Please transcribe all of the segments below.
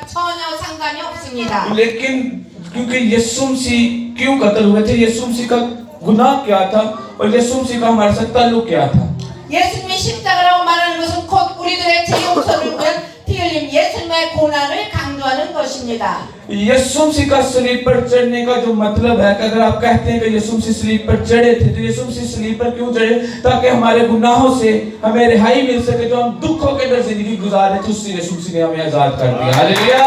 전혀 상관이 없습니다. लेकिन क्योंकि यीशु मसीह क्यों कत्ल हुए थे, यीशु मसीह का गुनाह क्या था और यीशु मसीह का हमारे साथ ताल्लुक क्या था। 예수님이 십자가라고 말하는 것은 곧 우리들의 죄 용서를 위한 피 흘림 예수님의 고난을 강조하는 것입니다. यीशु मसीह का सलीब पर चढ़ने का जो मतलब है कि अगर आप कहते हैं कि यीशु मसीह सलीब पर चढ़े थे, तो यीशु मसीह सलीब पर क्यों चढ़े? ताकि हमारे गुनाहों से हमें रिहाई मिल सके। जो हम दुखों के अंदर जिंदगी गुजार रहे थे, उससे यीशु मसीह ने हमें आजाद कर दिया। हालेलुया।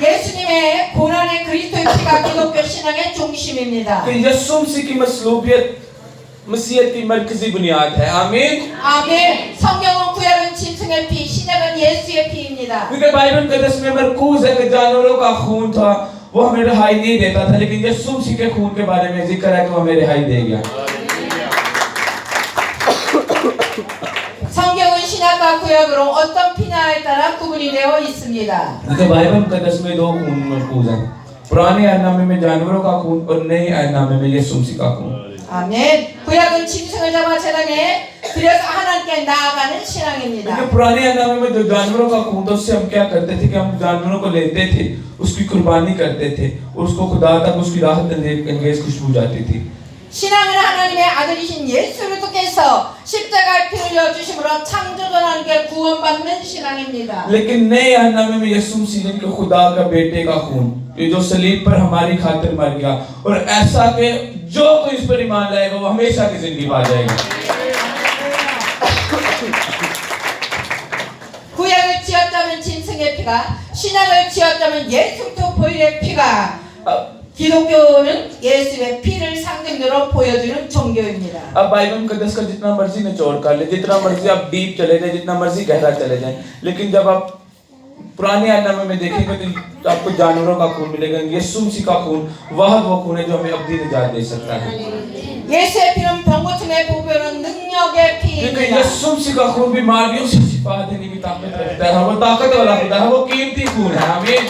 예수님의 고난의 그리스도의 피가 기독교 신앙의 중심입니다. कि यीशु मसीह की मसलूबियत मसीहत की मरकजी बुनियाद है। आमीन। 아멘. 성경은 구약은 짐승의 피, 신약은 예수의 피입니다. क्योंकि बाइबल कदस में मरकूज है कि जानवरों का खून था, वो हमें रिहाई नहीं देता था, लेकिन यीशु मसीह के खून के बारे में जिक्र है कि वो हमें रिहाई दे गया। 성경은 신약과 구약으로 어떤 피냐에 따라 구분이 되어 있습니다. तो बाइबल कदस में दो खून मरकूज हैं, पुराने अहदनामे में जानवरों का खून और नए अहदनामे में यीशु मसीह का खून। 아멘. 구약은 짐승을 잡아 제단에 들여서 하나님께 나아가는 신앙입니다. क्योंकि पुराने अहदनामे में जो जानवरों का खून था, उससे हम क्या करते थे कि हम जानवरों को लेते थे, उसकी कुर्बानी करते थे और उसको खुदा तक उसकी राहत अंगेज खुशबू जाती थी। 신앙은 하나님의 아들이신 예수 그리스도께서 십자가에 피 흘려 주심으로 창조전 하나님께 구원받는 신앙입니다. लेकिन नए अहदनामे में यीशु मसीह ने खुदा का बेटे का खून, ये जो सलीब पर हमारी खातिर मर गया, और ऐसा कि जो कोई इस पर ईमान लाएगा वो हमेशा की जिंदगी पा जाएगा। 구약을 지었다면 짐승의 피가, 신약을 지었다면 예수 그리스도 보혈의 피가, 기독교는 예수의 피를 상징으로 보여주는 종교입니다. अब बाइबल मुकद्दस का जितना मर्जी निचोड़ कर ले, जितना मर्जी आप डीप चले जाए, जितना मर्जी गहरा चले जाए, लेकिन जब आप पुराने अहदनामे में देखेंगे तो आपको जानवरों का खून मिलेगा। यीशु मसीह का खून वह वो खून है जो हमें अब्दी निजात दे सकता है। 예수의 피는 병고침의 보배로는 능력의 क्योंकि 피입니다. यीशु मसीह का खून बीमारियों से शिफा देने की ताकत रखता है। वो ताकत वाला खुदा है, वो कीमती खून है। आमीन।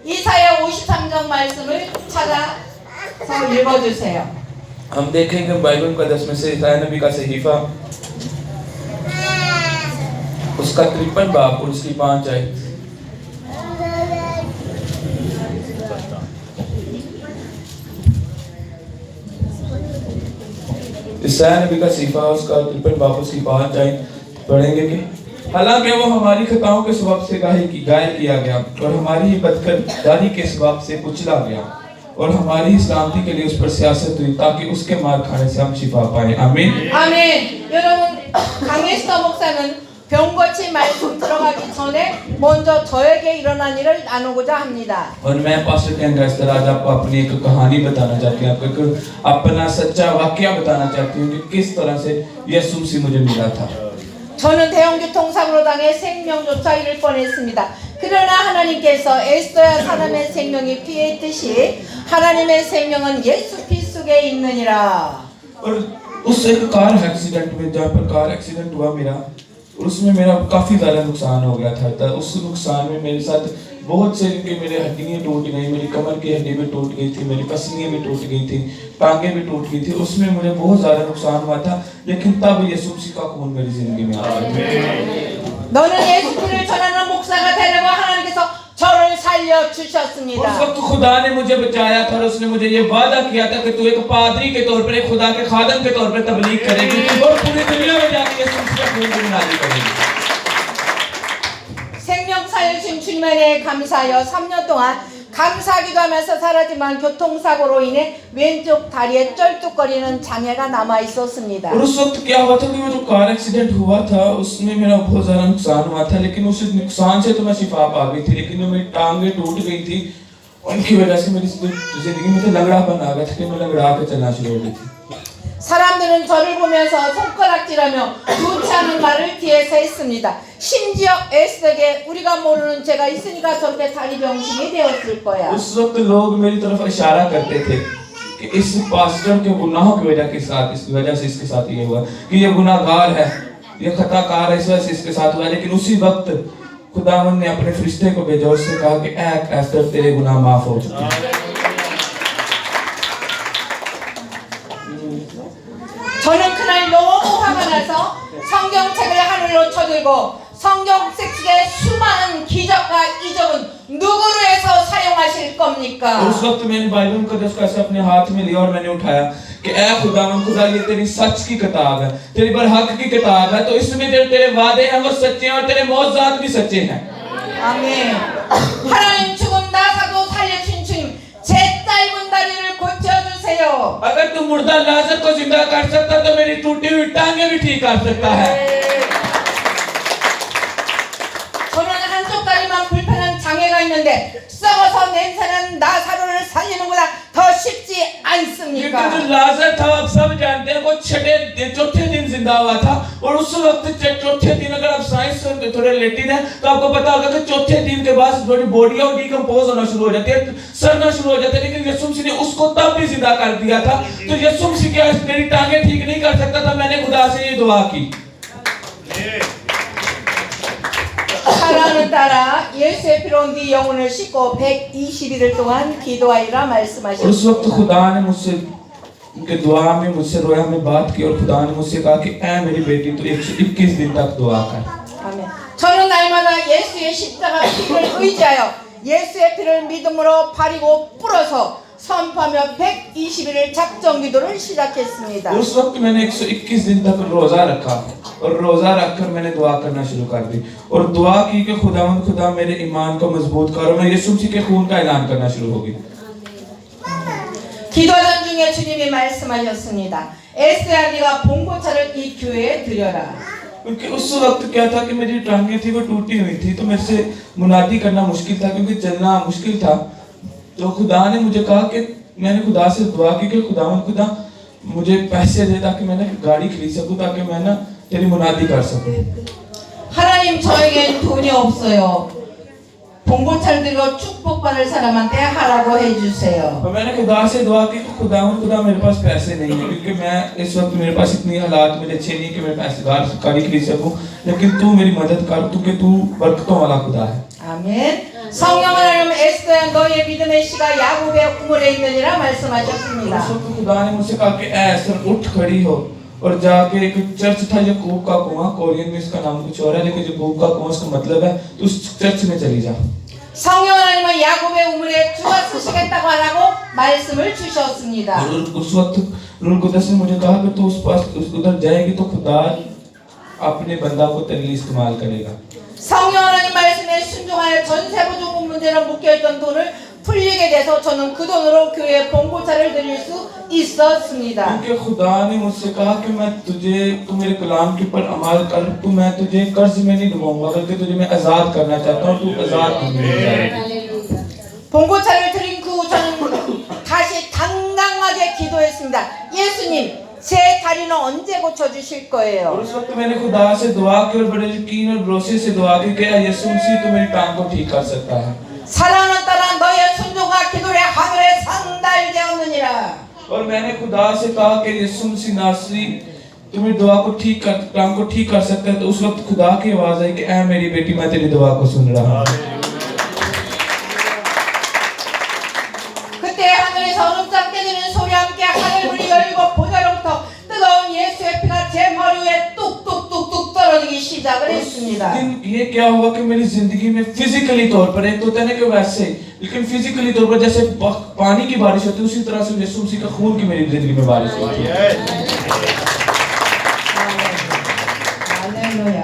이사야 53장 말씀을 찾아서 읽어주세요. हम देखेंगे बाइबल मुकद्दस में से इसाया नबी का सहीफा, उसका 53 बाब और उसकी 5 आयत। इसाया नबी का सहीफा, उसका 53 बाब उसकी 5 आयत पढ़ेंगे कि हालांकि वो हमारी खताओं के सबब से घायल किया गया और हमारी बदकिरदारी के सबब से कुचला गया, और हमारी सलामती के लिए उस पर सियासत हुई ताकि उसके मार खाने से हम शिफा पाएं। आमीन। 아멘. 여러분, 강혜스터 목사는 병고침 말씀 들어가기 전에 먼저 저에게 일어난 일을 나누고자 합니다. और मैं पास्टर कैंगस्टर आज आपको अपनी एक कहानी बताना चाहती हूँ, आपको एक अपना सच्चा वाकया बताना चाहती हूँ कि किस तरह से यीशु मसीह मुझे मिला था। 저는 대형교통사고로 당해 생명조차 잃을 뻔했습니다. 그러나 하나님께서 에스더야 사람의 생명이 피에 있듯이 하나님의 생명은 예수 피 속에 있느니라. और उस एक कार एक्सीडेंट में, जहाँ पर कार एक्सीडेंट हुआ मेरा, उसमें मेरा काफी ज्यादा नुकसान हो गया था। उस नुकसान में मेरे साथ बहुत से मेरे हड्डियां टूट गई, मेरी कमर की हड्डी भी टूट गई थी, मेरी पसलियां भी टूट गई थी, टांगें भी टूट गई थी। उसमें मुझे बहुत ज्यादा नुकसान हुआ था, लेकिन तब यीशु मसीह का खून मेरी जिंदगी में आया। 너는 예수를 전하는 목사가 되려고 하나님께서 저를 살려 주셨습니다. उस वक्त खुदा ने मुझे बचाया था और उसने मुझे ये वादा किया था कि तू एक पादरी के तौर पर, एक खुदा के खादम के तौर पर तबलीग करेगी और पूरी दुनिया में जाके यीशु मसीह का खून बुनियादी करेगी। 생명 살려주신 주님에 대해 감사하여 3년 동안 감사하기도 하면서 살았지만 교통사고로 인해 왼쪽 다리에 쩔뚝거리는 장애가 남아 있었습니다. और उस वक्त क्या हुआ था कि वो जो कार एक्सीडेंट हुआ था उसमें मेरा बहुत ज्यादा नुकसान हुआ था, लेकिन उस नुकसान से तो मैं शिफा पा गई थी, लेकिन जो मेरी टांगें टूट गई थी उनकी वजह से मेरी जिंदगी में तो लंगड़ापन आ गया था कि मैं लंगड़ा के चलना शुरू हो गई थी। 사람들은 저를 보면서 손가락질하며 좋지 않은 말을 뒤에서 했습니다. 심지어 에스더에게 우리가 모르는 죄가 있으니까 저렇게 다리 병신이 되었을 거야. उस वक्त लोग मेरी तरफ इशारा करते थे कि इस पास्टर के गुनाहों की वजह के साथ, इस वजह से इसके साथ ये हुआ कि ये गुनाहगार है, ये खताकार है, इस वजह से इसके साथ हुआ। लेकिन उसी वक्त खुदावंद ने अपने फरिश्ते को भेजा, उससे कहा कि ऐ एस्तर तेरे गुनाह माफ हो चुके हैं। 저는 그날 너무 화가 나서 성경책을 하늘로 쳐들고 성경책 속에 수많은 기적과 이적은 누구를 해서 사용하실 और 겁니까? उस वक्त मैंने बाइबल मुकद्दस को ऐसे अपने हाथ में लिया और मैंने उठाया कि ऐ खुदावन खुदा ये तेरी सच की किताब है, तेरी बरहक की किताब है, तो इसमें तेरे वादे हैं वो सच्चे हैं और तेरे मौजूदात भी सच्चे हैं। 아멘. 하나님 죽은 나사도 살려주신 주님 제 짧은 다리를 고쳐주세요. अगर तू मुर्दा लाजर को जिंदा कर सकता तो मेरी टूटी हुई टांगे भी ठीक कर सकता है। 저는 한쪽 다리만 불편한 장애가 있는데 썩어서 냄새나는 나사로를 살리는보다 더 쉽지 लेकिन 않습니까? जो लाजर था आप सब जानते हैं वो चौथे दिन जिंदा हुआ था और उस वक्त चौथे दिन अगर आप साइंस थोड़े लेटिन है तो आपको पता होगा कि चौथे दिन के बाद थोड़ी बॉडी और डिकम्पोज होना शुरू हो जाती है, सड़ना शुरू हो जाता है। लेकिन यीशु मसीह ने उसको तब भी जिंदा कर दिया था। तो यीशु मसीह क्या मेरी टांगे ठीक नहीं कर सकता था? मैंने खुदा से ये दुआ की। 사랑하는 딸아 예수의 피로 네 영혼을 씻고 120일을 동안 기도하리라 और उस वक्त 말씀하셨습니다. खुदा ने मुझसे उनके दुआ में मुझसे रोया में बात की और खुदा ने मुझसे कहा कि ऐ मेरी बेटी तो 121 दिन तक दुआ कर। 아멘. 저는 날마다 예수의 십자가 피를 의지하여 예수의 피를 믿음으로 바리고 뿌려서 선포하며 120일을 작정 기도를 시작했습니다. उस वक्त मैंने 121 दिन तक रोजा रखा और रोजा रखकर मैंने दुआ करना शुरू कर दी और दुआ की कि खुदा मेरे ईमान को मजबूत करो। मैं यीशु मसीह के खून का ऐलान करना शुरू हो गई। 기도하던 중에 주님이 말씀하셨습니다. 에스야 네가 봉고차를 이 교회에 드려라. क्योंकि उस वक्त क्या था कि मेरी टांगे थी वो टूटी हुई थी तो मेरे से मुनादी करना मुश्किल था क्योंकि चलना मुश्किल था। तो खुदा ने मुझे कहा कि मैंने खुदा से दुआ की कि खुदा मुझे पैसे दे ताकि मैं गाड़ी खरीद सकूं ताकि मैं ना तेरी मुनादी कर सकूं। 하나님 저에겐 돈이 없어요. 봉고차를 들고 축복받을 사람한테 하라고 해주세요. और मैंने खुदा से दुआ की कि खुदा मेरे पास पैसे नहीं है क्योंकि मैं इस वक्त मेरे पास इतनी हालात मेरे अच्छे नहीं कि मैं पैसे गाड़ी खरीद सकूं, लेकिन तू मेरी मदद कर क्योंकि तू बरकतों वाला खुदा है। 아멘. 성령 하나님 에스더야 너의 믿음의 씨가 야곱의 우물에 있느니라 말씀하셨습니다. उस वक्त खुदा ने मुझसे कहा कि ऐसा उठ खड़ी हो और जाके एक चर्च था याकूब का कुआं, कोरियन में इसका नाम कुछ और है लेकिन याकूब का कुआं उसका मतलब है तो उस चर्च में चली जा। 성령 하나님은 야곱의 우물에 주가 쓰시겠다고 하라고 말씀을 주셨습니다. और उस वक्त रूल कुदस ने मुझे कहा कि तू उस पास उधर जाएगी तो खुदा अपने बंदा को तेरे लिए इस्तेमाल करेगा। 성령 하나님 말씀에 순종하여 전세보증금 문제로 묶여있던 돈을 풀리게 돼서 저는 그 돈으로 교회에 봉고차를 드릴 수 있었습니다. क्योंकि खुदा ने मुझसे कहा कि मैं तू मेरे कलाम के ऊपर अमल कर, तू मैं तुझे कर्ज में नहीं डुबाऊंगा बल्कि तुझे मैं आजाद करना चाहता हूँ, तू आजाद होगा। 봉고차를 드린 그 후 저는 다시 당당하게 기도했습니다. 예수님 제 다리는 언제 고쳐주실 और 거예요? उस वक्त मैंने खुदा से दुआ की और बड़े यकीन और भरोसे से दुआ की कि यीशु मसीह तो मेरी टांग को ठीक कर सकता है। 사랑하는 딸아 너의 순종과 기도를 하늘에 상달되었느니라. और मैंने खुदा से कहा कि यीशु मसीह नासरी तुम्हें दुआ को टांग को ठीक कर सकता है। तो उस वक्त खुदा की आवाज आई कि ऐ मेरी बेटी मैं तेरी दुआ को सुन रहा हूँ। 그때 하늘에서 얼음장 깨지는 소리와 함께 하늘문이 열리고 보좌로부터 뜨거운 예수의 피가 제 머리 위에 뚝뚝뚝뚝 떨어지기 시작을 했습니다. लेकिन ये क्या हुआ कि मेरी जिंदगी में फिजिकली तौर पर एक तो होता है ना कि वैसे लेकिन फिजिकली तौर पर जैसे पानी की बारिश होती है उसी तरह से यीशु मसीह का खून की मेरी जिंदगी में बारिश होती है। 할렐루야.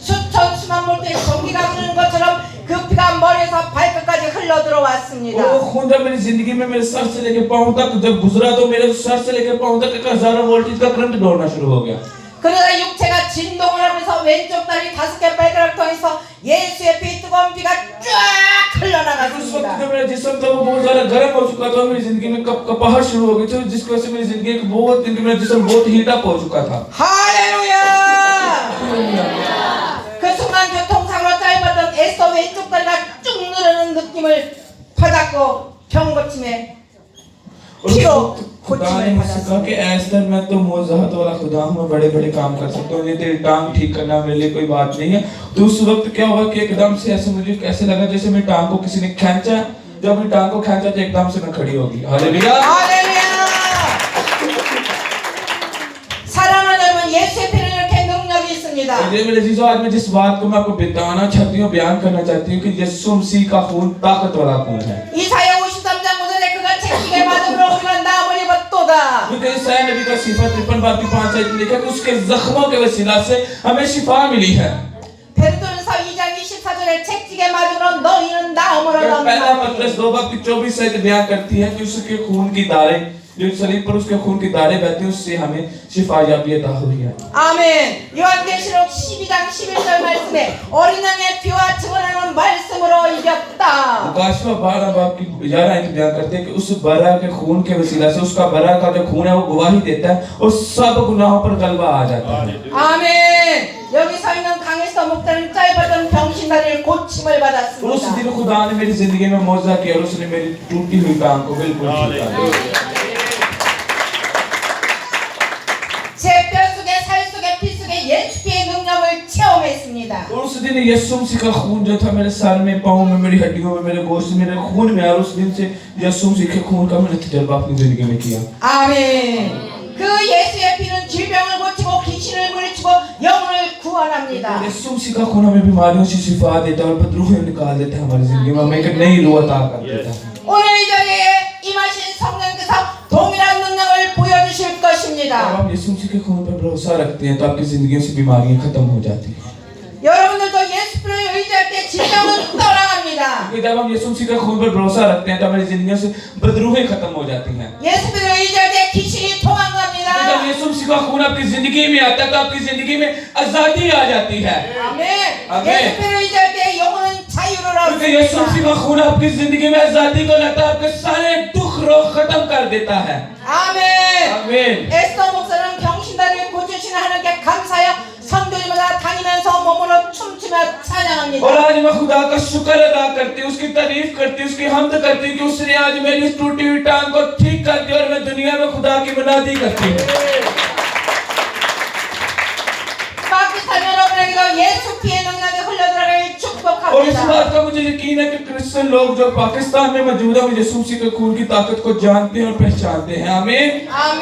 수천 수만 볼트의 전기가 흐르는 것처럼 그 피가 머리에서 발끝까지 흘러 들어왔습니다. वो खून जब मेरी जिंदगी में मेरे सर से लेकर पांव तक जब गुजरा तो मेरे सर से लेकर पांव तक 1000 वोल्टेज का करंट दौड़ना शुरू हो गया। 그러다 육체가 진동을 하면서 왼쪽 다리 5개 발가락 통해서 예수의 피 뜨거운 피가 쫙 उस 흘러나갔습니다. वक्त जब मेरा जिस्म था वो बहुत ज्यादा गर्म हो चुका था, मेरी जिंदगी में कपकपाहट शुरू हो गई थी जिसकी वजह से मेरी जिंदगी मेरा जिस्म बहुत हीट अप हो चुका था। 할렐루야! 그 순간 교통사고로 짧았던 에스더 왼쪽 다리가 쭉 늘어는 느낌을 받았고 병고침에 और उस 피로 वक्त खुदा ने 고침을 मुझसे कहा कि 받았습니다. ऐसा मैं तो मोज़ाहत वाला खुदा हूँ, मैं बड़े बड़े काम कर सकता हूँ, ये तेरी टांग ठीक करना मेरे लिए कोई बात नहीं है। तो उस वक्त क्या हुआ कि एकदम से ऐसे मुझे कैसे लगा जैसे मेरी टांग को किसी ने खींचा, जब मेरी टांग को खींचा तो एकदम से मैं खड़ी होगी। हालेलुया। 할렐루야! 사랑하는 여러분 예수의 피는 이렇게 능력이 있습니다. 있습니다. मेरे अजीजों, आज मैं जिस बात को मैं आपको बताना चाहती हूँ, बयान करना चाहती हूँ कि यीशु मसीह का खून ताकत वाला खून है। 이사야 53장 9절에 그가 채찍에 맞음으로 우리가 나음을 입었도다. क्योंकि ईसाया नबी का सिफा 53 बाब की 5 आयत में लिखा कि उसके जख्मों के वसीला से हमें शिफा मिली है। 베드로전서 2장 24절에 채찍에 맞음으로 너희는 나음을 पहला 얻었나니. पत्रस 2 बाब की 24 आयत बयान करती है कि उसके खून की धारे, जो सलीब पर उसके खून की धारे बहती हैं, उससे हमें शिफायाबी अता हुई है। 아멘. 요한계시록 12장 11절 말씀에 어린 양의 피와 증언하는 말씀으로 이겼다. प्रकाशवा 12 बाब की 11 आयत बयान करते हैं कि उस बरा के खून के वसीला से, उसका बरा का जो खून है वो गवाही देता है और सब गुनाहों पर गलबा आ जाता है। 아멘. 여기 서 있는 강에서 목사님 짧았던 병신다리를 고침을 उस 받았습니다. दिन खुदा ने मेरी जिंदगी में मौजूदा किया और उसने मेरी टूटी हुई टांग को बिल्कुल ठीक कर दिया। 제 뼈 속에 살 속에 피 속에 예수의 능력을 체험했습니다. और उस दिन यीशु मसीह का खून जो था मेरे सर में, पाँव में, मेरी हड्डियों में, मेरे गोश्त में, मेरे खून में, और उस दिन से यीशु मसीह के खून का मैंने तजर्बा अपनी जिंदगी में किया। 아멘. 그 예수의 피는 질병을 고치고 귀신을 물리치고 영혼을 구원합니다. यीशु मसीह का खून हमें बीमारियों से शिफा देता है और बदरूहें निकाल देता है हमारी जिंदगी में, हमें एक नई रूह अता कर देता है। 오늘 이 자리에 임하신 성령께서 동일한 능력을 보여주실 जब 것입니다. आप यीशु मसीह के खून पर भरोसा रखते हैं तो आपकी जिंदगी से बीमारियां खत्म हो जाती हैं। 여러분들도 예수를 의지할 때 질병은 떠나갑니다. क्योंकि जब हम यीशु मसीह के खून पर भरोसा रखते हैं तो हमारी जिंदगियों से बदरूहें खत्म हो जाती हैं। 예수를 의지할 때 귀신이 도망갑니다. जब यीशु मसीह का खून आपकी जिंदगी में आता है तो आपकी जिंदगी में आजादी आ जाती है। 아멘. 아멘. 예수를 의지할 때 영혼은 자유를 क्योंकि यीशु मसीह 얻습니다. का खून आपकी जिंदगी में आजादी को लाता है, आपके सारे दुख रोग खत्म कर देता है। 아멘. आमीन। 에스더 목사는 병신다리를 고치시는 하나님께 감사하여 성도들마다 다니면서 몸으로 춤추며 찬양합니다. और आज मैं खुदा का शुक्र अदा करती हूँ, उसकी तारीफ करती हूँ, उसकी हमद करती हूँ कि उसने आज मेरी इस टूटी हुई टांग को ठीक कर दिया और मैं दुनिया में खुदा की मनादी करती हूँ। पाकिस्तान 여러분에게도 예수 피의 능력이 흘러들어갈 और इस 축복합니다. बात का मुझे यकीन है कि क्रिश्चियन लोग जो पाकिस्तान में मौजूद है वो यीशु मसीह के खून की ताकत को जानते हैं और पहचानते हैं। आमीन। 아멘.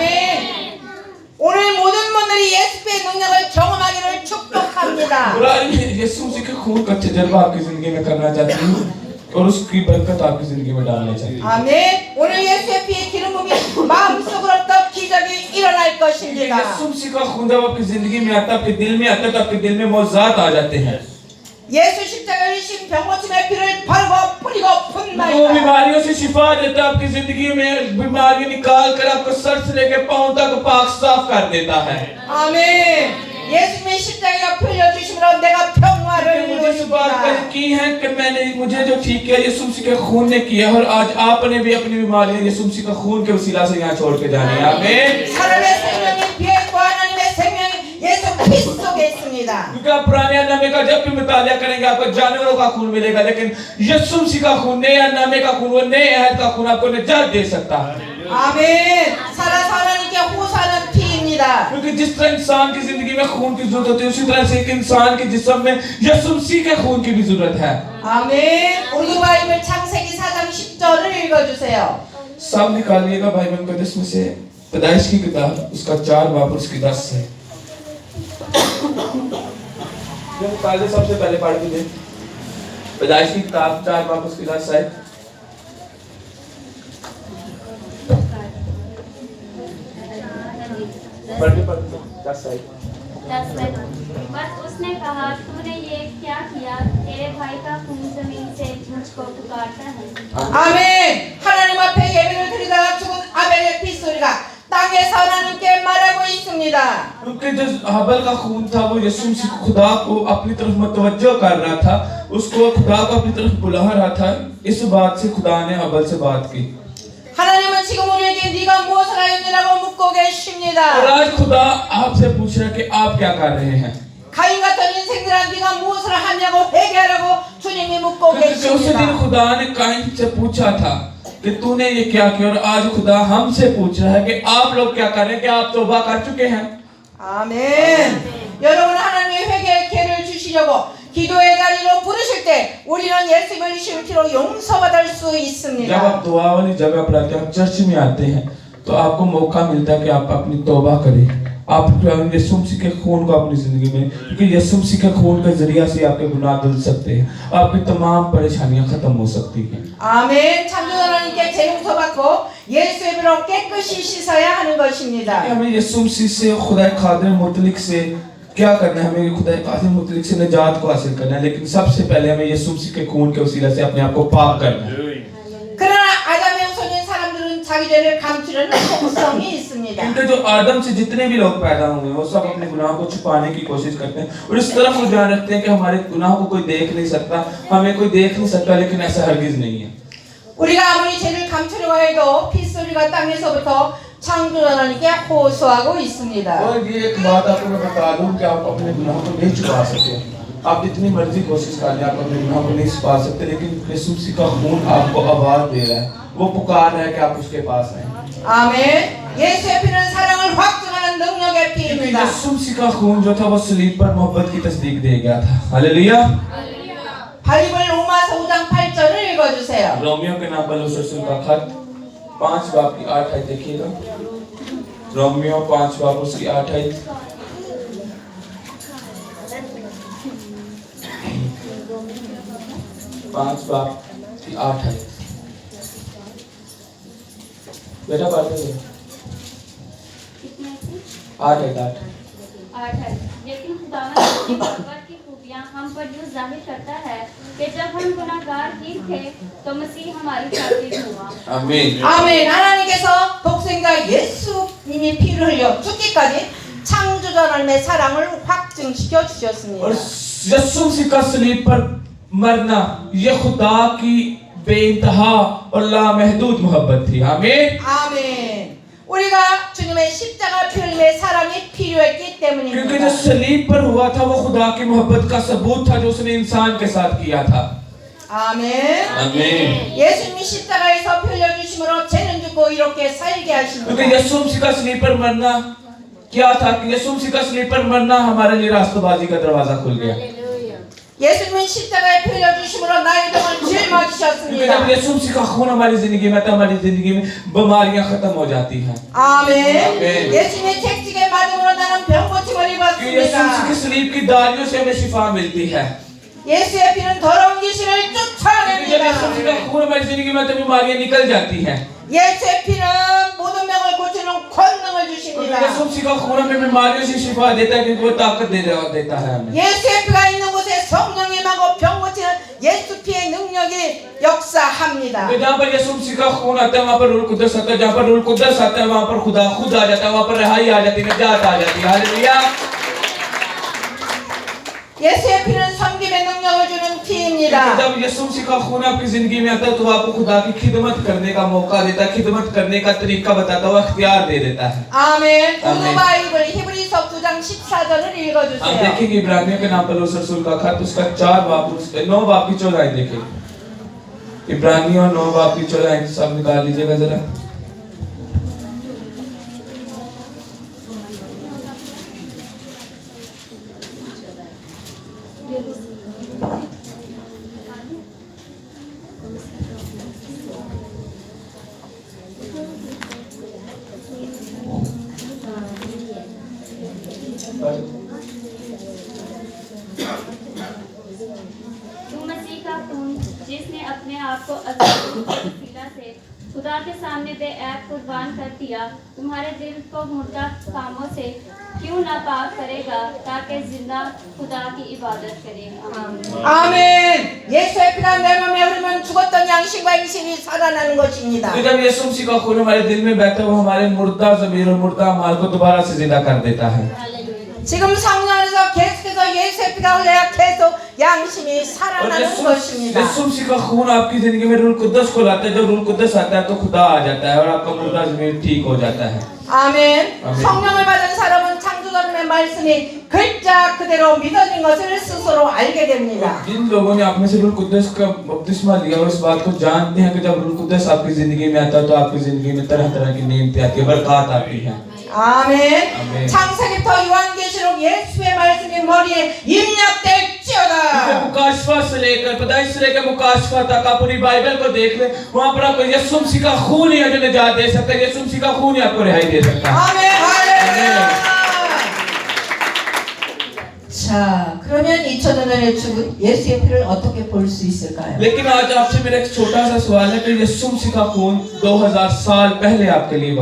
오늘 모든 분들이 예수의 능력을 경험하기를 축복합니다. और आज मैं यीशु मसीह के खून का तजर्बा आपकी जिंदगी में करना चाहती हूँ और उसकी बरकत आपकी जिंदगी में डालना चाहती हूँ। 아멘. 오늘 예수의 피의 기름 부음이 마음속으로부터 기적이 일어날 것입니다. यीशु मसीह का खून जब आपकी जिंदगी में आता है, आपके दिल में आता है, तो आपके दिल में मौजूद आ जाते हैं। 예수 십자가 흘리신 병고침의 피를 바르고 뿌리고 वो 푼나이다. बीमारियों से शिफा देता है, आपकी जिंदगी में बीमारी निकाल कर आपको सर से लेकर पांव तक पाक साफ कर देता है। 아멘. 예수님의 십자가가 풀려주심으로 내가 평화를 मुझे इस बात का 이루었습니다. यकीन है कि मैंने मुझे जो ठीक किया यीशु मसीह के खून ने किया और आज आपने भी अपनी बीमारियां यीशु मसीह का खून के वसीला से यहाँ छोड़ के जानी है। आमीन। 사람의 생명이 비어있고 하나님의 생명이 예수 피 속에 있습니다. क्योंकि आप पुराने नामे का जब भी मुतालिया करेंगे आपको जानवरों का खून मिलेगा, लेकिन यीशु मसीह का खून, नए नामे का खून, वो नए अहद का खून आपको निजात दे सकता है। 아멘. 살아서 하나님께 호소하는 피입니다. क्योंकि जिस तरह इंसान की जिंदगी में खून की जरूरत होती है उसी तरह से एक इंसान के जिस्म में यीशु मसीह के खून की भी जरूरत है। 아멘. 우리 바이블 창세기 4장 10절을 읽어주세요. सब निकालिएगा बाइबल मुकद्दस में से पैदाइश की किताब उसका 4 बाब और उसकी 10 से। जो निकाले सबसे पहले पढ़ के दे। पैदाइश की किताब 4 बाब उसकी 10 है। पढ़ 10 है। बस उसने कहा, तूने ये क्या किया? तेरे भाई का खून जमीन से मुझको पुकारता है। 아멘. 하나님 앞에 예배를 드리다가 죽은 아벨의 핏소리가 땅에서 하나님께 말하고 있습니다. क्योंकि जो हाबल का खून था वो यीशु मसीह को खुदा को अपनी तरफ मुतवज्जो कर रहा था, उसको खुदा को अपनी तरफ बुला रहा था। इस बात से खुदा ने हाबल से बात की। 하나님은 지금 우리에게 네가 무엇을 하였느냐고 묻고 और 계십니다. आज खुदा आपसे पूछ रहा है कि आप क्या कर रहे हैं। 가인 같은 인생들아 네가 무엇을 하냐고 회개하라고 주님이 묻고 क्योंकि उस दिन 계십니다. खुदा ने काइन से पूछा था कि तूने ये क्या किया, और आज खुदा हमसे पूछ रहा है कि आप लोग क्या कर रहे हैं, क्या आप तौबा कर चुके हैं। 아멘. 여러분 하나님의 회개의 기회를 주시려고 기도의 자리로 부르실 때 우리는 예수님의 흘리신 피로 용서받을 수 जब 있습니다. आप दुआ वाली जगह पर आते हैं, चर्च में आते हैं, तो आपको मौका मिलता है कि आप अपनी तौबा करें। आप यीशु मसीह के खून को अपनी जिंदगी में, क्योंकि यीशु मसीह के खून के जरिए से आपके गुनाह धुल सकते हैं, आपकी तमाम परेशानियां खत्म हो सकती हैं। 아멘. 창조주 하나님께 재용서받고 예수의 피로 깨끗이 씻어야 하는 것입니다. हमें यीशु मसीह से, खुदा खादिर मुतलिक से क्या करना है? हमें खुदा खादिर मुतलिक से निजात को हासिल करना है, लेकिन सबसे पहले हमें यीशु मसीह के खून के वसीला से अपने आप को पाक करना है। 그러나 아담의 후손인 사람들은 자기 죄를 감추려는 속성이 있습니다. क्योंकि जो आदम से जितने भी लोग पैदा हुए वो सब अपने गुनाह को छुपाने की कोशिश करते हैं और इस तरफ वो ध्यान रखते हैं कि हमारे गुनाह को कोई देख नहीं सकता, हमें कोई देख नहीं सकता, लेकिन ऐसा हरगिज नहीं है। 우리가 아무리 죄를 감추려고 해도 핏소리가 땅에서부터 창조주 하나님께 호소하고 있습니다. और ये एक बात आपको मैं बता दूं कि आप अपने गुनाह को नहीं छुपा सकते, आप जितनी मर्जी कोशिश कर लें आप अपने गुनाह को नहीं छुपा सकते, लेकिन यीशु मसीह का खून आपको आवाज दे रहा है, वो पुकार रहा है कि आप उसके पास आएं। 아멘. 예수의 피는 사랑을 확증하는 능력의 피입니다. यीशु मसीह का खून जो था वो सलीब पर मोहब्बत की तस्दीक दे गया था। हालेलुया। 바이블 로마서 5장 8절을 읽어주세요. रोमियो के नाम पर रसूल का खत 5 बाब की 8 आयत देखिएगा। रोमियो 5 बाब उसकी 8 आयत। पांच बाब की 8 आयत। बेटा पढ़ते हैं। कितने थी? 8 आयत 8। 8 है। लेकिन खुदावंद अपनी कुदरत की खूबियां हम पर यूं जाहिर करता है कि जब हम गुनाहगार ही थे तो मसीह हमारी खातिर हुआ। आमीन। 아멘. 하나님께서 독생자 예수님이 피를 흘려 죽기까지 창조주 하나님의 사랑을 확증시켜 주셨습니다. और यीशु मसीह का सलीब पर मरना ये खुदा की बेइंतहा और लामहदूद मोहब्बत थी। आमीन। 아멘. 우리가 주님의 십자가 피 흘림의 사랑이 필요했기 क्योंकि जो 때문입니다. सलीब पर हुआ था वो खुदा की मोहब्बत का सबूत था जो उसने इंसान के साथ किया था। 아멘. आमीन। 예수님이 십자가에서 피 흘려 주심으로 죄는 죽고 이렇게 살게 क्योंकि 하십니다. यीशु मसीह का सलीब पर मरना क्या था कि यीशु मसीह का सलीब पर मरना हमारे लिए रास्तबाजी का दरवाजा खुल गया। 예수님은 십자가에 피 흘려 주심으로 나의 병을 क्योंकि 짊어지셨습니다. जब यीशु मसीह का खून हमारी जिंदगी में, तो हमारी जिंदगी में बीमारियां खत्म हो जाती हैं। 아멘. 아멘. 예수님의 책찍의 맞음으로 나는 병 고침을 क्योंकि यीशु मसीह की 입었습니다. सलीब की दाढ़ियों से हमें शिफा मिलती है। 예수의 피는 더러운 귀신을 क्योंकि जब यीशु मसीह का 쫓아냅니다. खून हमारी जिंदगी में, तो बीमारियां निकल जाती हैं। 예수의 피는 모든 병을 고치는 권능을 क्योंकि 주십니다. यीशु मसीह का खून हमें बीमारियों से शिफा देता है, क्योंकि वो ताकत देता है हमें। 예수의 피가 있는 곳에 성령이 임하고 병 고치는 예수 피의 능력이 역사합니다. तो जहाँ पर यीशु मसीह का खून आता है वहाँ पर रूह कुद्दस आता है, जहाँ पर रूह कुद्दस आता है वहाँ पर खुदा खुद आ जाता है, वहाँ पर रिहाई आ जाती है, निजात आ जाती है। हालेलुया। 예수의 피는 섬김의 능력을 주는 피입니다. जब यीशु मसीह का खून आपकी जिंदगी में आता है तो आपको खुदा की खिदमत करने का मौका देता है, खिदमत करने का तरीका बताता है, इख्तियार दे देता है। 아멘. 아멘. 오늘 바이블 히브리서 9장 14절을 हम 읽어주세요. देखेंगे इब्रानियों के नाम पर रसूल का खत उसका 9 बाब की 14 आयत देखें। इब्रानियों 9 बाब की 14 आयत सब निकाल लीजिएगा जरा। तू मसीह का खून जिसने अपने आप को अज़ल के वसीला से खुदा के सामने बेऐब कुर्बान कर दिया, तुम्हारे दिल को मुर्दा कामों से क्यों ना पाक करेगा, ताकि जिंदा खुदा की इबादत करेगा। 아멘. 예수의 피가 내 몸에 흐르면 죽었던 양심과 인신이 살아나는 것입니다. तो जब यीशु मसीह का खून हमारे दिल में बहता है वो हमारे मुर्दा ज़मीर और मुर्दा अमाल को दोबारा से जिंदा कर देता है। 지금 성령 안에서 계속해서 예수의 피가 흘러야 계속 양심이 और 살아나는 것입니다. यीशु मसीह का खून आपकी जिंदगी में रूह कुद्दस को लाता है, जब रूह कुद्दस आता है तो खुदा आ जाता है और आपका मुर्दा ज़मीर ठीक हो जाता है। 아멘. 아멘. 성령을 받은 사람은 창조자의 말씀이 글자 그대로 믿어진 것을 스스로 알게 됩니다. जिन लोगों ने आप में से रूह कुद्दस का बपतिस्मा लिया और इस बात को जानते हैं कि जब रूह कुद्दस आपकी जिंदगी में आता है तो आपकी जिंदगी में तरह तरह की नेमतें आती है, बरकत आती है। 아멘. 아멘. 창세기부터 요한계시록 예수의 말씀이 머리에 입력될지어다. मुकाशफा से लेकर पैदाइश से लेकर मुकाशफा तक आप पूरी बाइबल को देख ले, वहाँ पर आपको यीशु मसीह का खून ही है जो निजात दे सकता है, यीशु मसीह का खून ही आपको रिहाई दे सकता है। 아멘. 할렐루야. 오늘 죽은 예수의 피를 어떻게 볼 수 있을까요? लेकिन आज आपसे मेरा एक छोटा सा सवाल है कि यीशु मसीह का खून 2000 साल पहले आपके लिए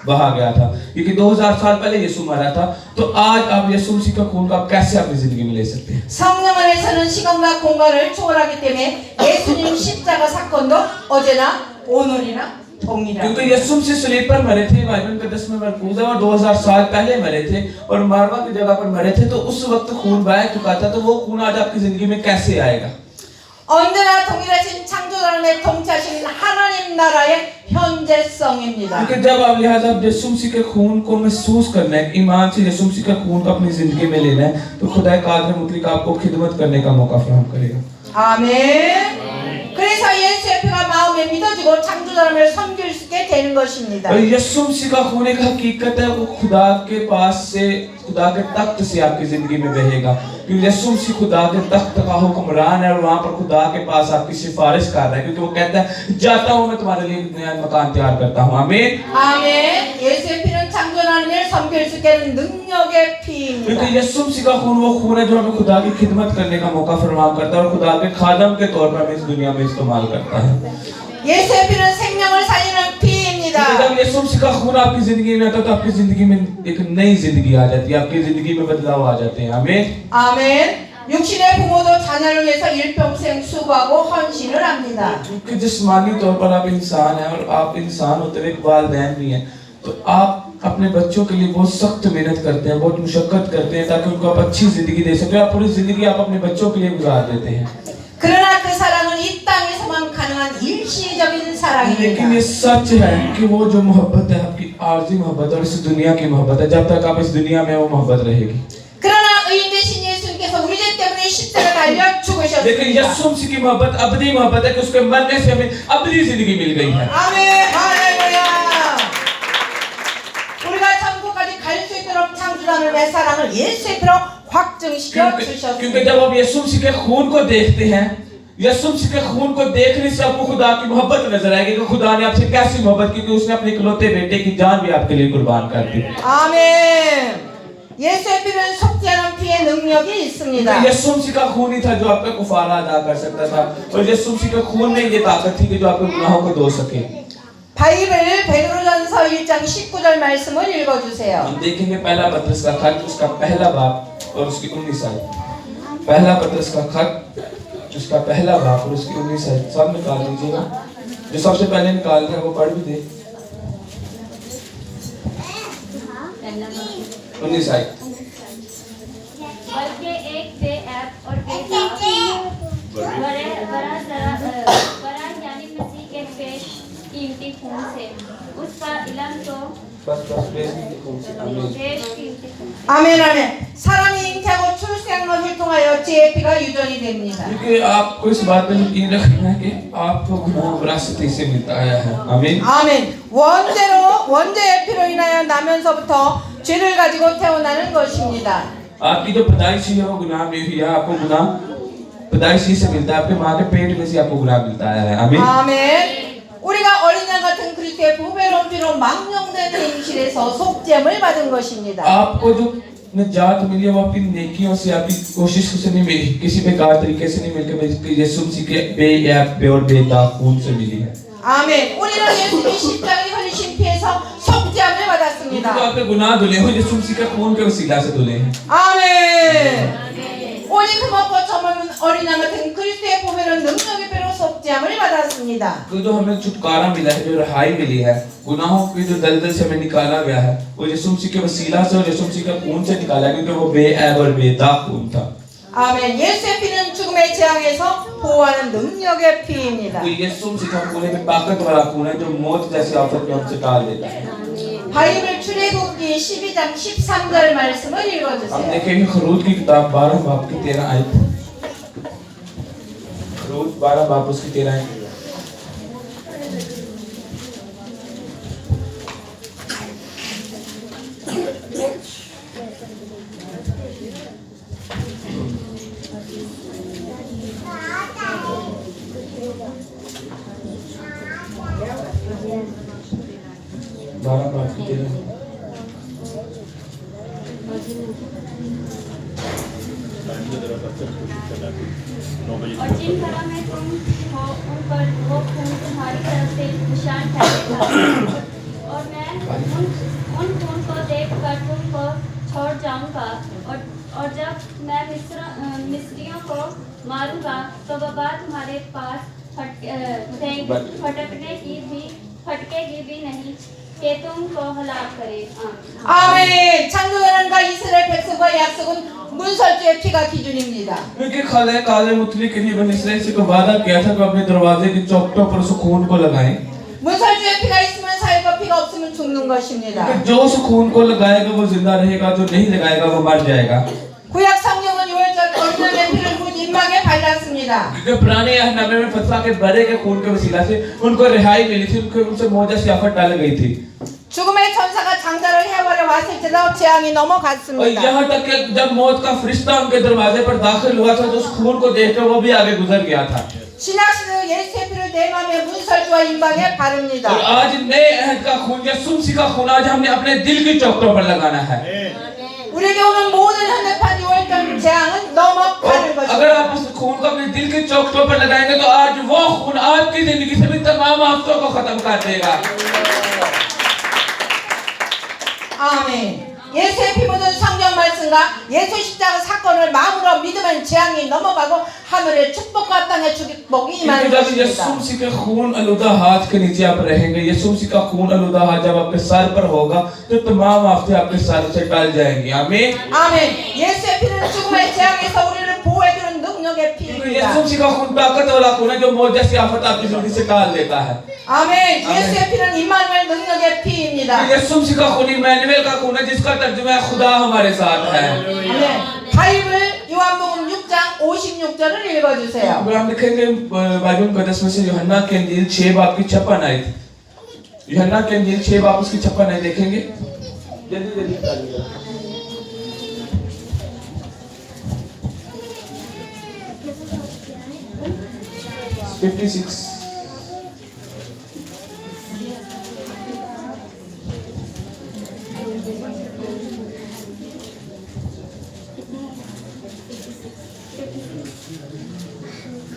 बहा गया था, क्योंकि 2000 साल पहले यीशु मरा था, तो आज आप यीशु मसीह का खून को आप कैसे अपनी जिंदगी में ले सकते हैं? 성령 안에서는 시간과 공간을 초월하기 때문에 예수님 십자가 사건도 어제나 오늘이나 동일하다. क्योंकि यीशु मसीह सलीब पर मरे थे, बाइबल के 10 में मरकूज है, और 2000 साल पहले मरे थे और मारवा की जगह पर मरे थे, तो उस वक्त खून बह चुका था, तो वो खून आज आपकी जिंदगी में कैसे आएगा? 언제나 동일하신 창조자의 통치하시는 하나님 나라의 현재성입니다. क्योंकि जब आप लिहाजा यीशु मसीह के खून को महसूस करना है, ईमान से यीशु मसीह के खून को अपनी जिंदगी में लेना है, तो खुदा कादिर मुतलक आपको खिदमत करने का मौका फराहम करेगा। 아멘. 그래서 예수의 피가 마음에 믿어지고 창조자를 섬길 수 있게 되는 것입니다. और यीशु मसीह का खून एक हकीकत है, वो खुदा के पास से, खुदा के तख्त से आपकी जिंदगी में बहेगा, क्योंकि यीशु मसीह खुदा के तख्त का हुक्मरान है और वहाँ पर खुदा के पास आपकी सिफारिश कर रहा है, क्योंकि वो कहता है जाता हूँ मैं तुम्हारे लिए नया मकान तैयार करता हूँ। आमीन 아멘. 예수의 피는 창조자를 섬길 수 있게 하는 능력의 피입니다. क्योंकि यीशु मसीह का खून वो खून है जो हमें खुदा की खिदमत करने का मौका फराहम करता है और खुदा के खादम के तौर पर हमें इस दुनिया में इस्तेमाल करता है। 예수의 피는 생명을 살리는 피입니다. जब यीशु मसीह का खून आपकी जिंदगी में आता है, तो आपकी जिंदगी में एक नई जिंदगी आ जाती है, आपकी जिंदगी में बदलाव आ जाते हैं। आमीन। 아멘. 육신의 부모도 자녀를 위해서 일평생 수고하고 헌신을 합니다. क्योंकि जिस्मानी तौर पर आप इंसान हैं और आप इंसान होते हुए एक वालिदैन भी हैं, तो आप अपने बच्चों के लिए बहुत सख्त मेहनत करते हैं, बहुत मुशक्कत करते हैं, ताकि उनको आप अच्छी जिंदगी दे सकें। आप पूरी जिंदगी आप अपने बच्चों के लिए गुजार देते हैं। 그러나 그 사랑은 이 땅에서만 가능한 일시적인 लेकिन 사랑입니다. ये सच है कि वो जो मोहब्बत है आपकी आर्जी मोहब्बत और इस दुनिया की मोहब्बत है, जब तक आप इस दुनिया में वो मोहब्बत रहेगी। 그러나 의인 되신 예수님께서 우리 죄 때문에 십자가 달려 लेकिन 죽으셨습니다. यीशु मसीह की मोहब्बत अबदी मोहब्बत है कि उसके मरने से हमें अबदी जिंदगी मिल गई है। 아멘. 할렐루야. 우리가 천국까지 갈 수 있도록 창조자를 내 사랑을 예수의 피로 확증시켜 क्योंकि 주셨습니다. जब आप यीशु मसीह के खून को देखते हैं, यीशु मसीह के खून को देखने से आपको खुदा की मोहब्बत नजर आएगी कि खुदा ने आपसे कैसी मोहब्बत की कि उसने अपने इकलौते बेटे की जान भी आपके लिए कुर्बान कर दी। 아멘. 예수의 피는 속지 않은 피의 능력이 있습니다. यीशु मसीह का खून ही था जो आपका कुफारा अदा कर सकता था, और यीशु मसीह के खून में ये ताकत थी कि जो आपके गुनाहों को धो सके। 바이블 베드로전서 1장 19절 말씀을 읽어주세요. हम देखेंगे पहला पत्रस का खत, उसका पहला बाब और उसकी 19 आयत। पहला पत्रस का खत, उसका पहला बाब और उसकी 19 आयत। सब निकाल लीजिएगा, जो सबसे पहले निकाल रहा है वो पढ़ भी दे। 19 आयत। बल्कि एक बेऐब और बेदाग बड़ा यानी मसीह के पेश कीमती खून से उसका इल्म तो बस बेस की खून से। आमीन। पेश कीमती खून 아멘 아멘. 사람이 잉태하고 출생을 통하여 지혜의 피가 유전이 됩니다. क्योंकि आपको इस बात पर यकीन रखना है कि आपको गुनाह विरासती से मिलता आया है। आमीन। 아멘. 원죄의 피로 인하여 나면서부터 죄를 가지고 태어나는 것입니다. आपकी जो पैदाइश है वो गुनाह में हुई है, आपको गुनाह पैदाइशी से मिलता है, आपके माँ के पेट में से आपको गुनाह मिलता आया है। आमीन। 아멘. 우리가 어린 양 같은 그리스도의 부배로운 피로 망령된 행실에서 속죄함을 받은 것입니다. आपको जो निजात मिली है वो आपकी नेकियों से, आपकी कोशिश से नहीं मिली, किसी बेकार तरीके से नहीं मिलकर यीशु मसीह के बेऐब और बेदाग खून से मिली है। 아멘. 우리는 예수님이 십자가에 흘리신 피에서 속죄함을 तो 받았습니다. आपके गुनाह धुले हो यीशु मसीह के खून के वसीला से धुले हैं। 아멘. 오직 흠없고 점없는 어린 양 같은 그리스도의 보배로운 능력의 피로 속죄함을 받았습니다. तो जो हमें छुटकारा मिला है, जो रिहाई मिली है, गुनाहों के जो दलदल से हमें निकाला गया है, वो यीशु मसीह के वसीला से और यीशु मसीह के खून से निकाला, क्योंकि वो बेऐब और बेदाग खून था। 아멘. 예수의 피는 죽음의 재앙에서 보호하는 능력의 피입니다. तो यीशु मसीह का खून एक ताकत वाला खून है जो मौत जैसी आफत में हमसे टाल देता है। 바이블 출애굽기 12장 13절 말씀을 हम 읽어주세요. देखेंगे खरूद की किताब 12 बाब की 13 आयत। खरूद 12 बाब उसकी 13 आयत। बारह बाब की 13 और जिन घरों में तुम हो उन पर वो खून तुम्हारी तरफ से निशान ठहरेगा और मैं उन खून को देखकर तुमको छोड़ जाऊंगा और जब मैं मिस्रियों को मारूंगा तो वबा तुम्हारे पास फटकेगी भी नहीं कि तुमको हलाक करे। 아멘. 창조자는가 이스라엘 백성과의 약속은 문설주의 피가 기준입니다. क्योंकि खाले काले मुतली के लिए बनी इसराइल से को वादा किया था कि अपने दरवाजे की चौखटों पर उस खून को लगाएं। 문설주의 피가 있으면 살고 피가 없으면 죽는 것입니다. जो उस खून को लगाएगा वो जिंदा रहेगा, जो नहीं लगाएगा वो मर जाएगा। 구약 성경은 요엘절 어린아이의 피를 묻 임망에 발랐습니다. जो पुराने अहदनामे में फतवा के बड़े के खून के वसीला से उनको रिहाई मिली थी, उनसे मौजा सियाफत डाल गई थी। 죽음의 천사가 장자를 해버려 왔을 때도 재앙이 और 넘어갔습니다. यहाँ तक कि जब मौत का फरिश्ता उनके दरवाजे पर दाखिल हुआ था तो उस खून को देखकर वो भी आगे गुजर गया था। 신학시대 예수의 피를 내 마음의 문설주와 임방에 바릅니다. और आज नए अहद का खून या सुमसी का खून आज हमने अपने दिल की चौखटों पर लगाना है। 우리에게 오는 모든 현대판 요일절 재앙은 넘어가는 अगर 것입니다. आप उस खून को अपने दिल की चौखटों पर लगाएंगे तो आज वो खून आपकी जिंदगी से भी तमाम आफतों को खत्म कर देगा। 아멘. 예수의 피 묻은 성경 말씀과 예수 십자가 사건을 마음으로 믿으면 재앙이 넘어가고 하늘의 축복과 땅의 축복이 임하는 जब 것입니다. यीशु मसीह का खून अलुदा हाथ के नीचे आप रहेंगे, यीशु मसीह का खून अलुदा हाथ जब आपके सर पर होगा तो तमाम आफतें आपके सर से टल जाएंगी। आमीन। 아멘. 예수의 피는 죽음의 재앙에서 우리를 보호해주는 능력의 피입니다. यीशु मसीह का खून ताकत वाला खून है जो मौत जैसी आफत आपकी जिंदगी से टाल देता है। 아멘. 예수의 피는 임마누엘 능력의 피입니다. यीशु मसीह का खून इम्मानुएल का खून है जिसका तर्जुमा है खुदा हमारे साथ है। 아멘. 바이블 요한복음 6장 56절을 읽어주세요. हम लिखेंगे बाइबल मुकद्दस में से यूहन्ना की इंजील 6 बाब की 56 आयत। यूहन्ना की इंजील 6 बाब उसकी 56 आयत देखेंगे। जल्दी जल्दी निकालिएगा। 56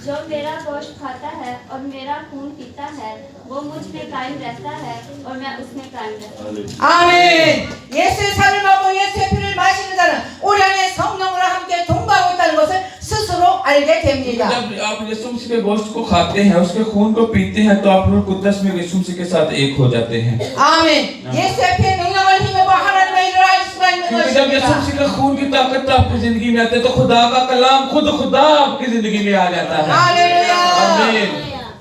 जो मेरा गोश्त खाता है और मेरा खून पीता है वो मुझ में कायम रहता है और मैं उसमें कायम रहता हूँ। 아멘. 예수의 살을 먹고 예수의 피를 마시는 자는 우리 안에 성령으로 함께 동거하고 있다는 것을 스스로 알게 됩니다. जब आप यीशु मसीह के गोश्त को खाते हैं, उसके खून को पीते हैं तो आप रूह कुद्दस में यीशु मसीह के साथ एक हो जाते हैं। 아멘. 예수의 피의 능력을 힘입어 하나님의 일을 할 수가 있는 क्योंकि जब यीशु 것입니다. मसीह का खून की ताकत आपकी जिंदगी में आती है तो खुदा का कलाम खुद खुदा आपकी जिंदगी में आ जाता है। 할렐루야. आमीन।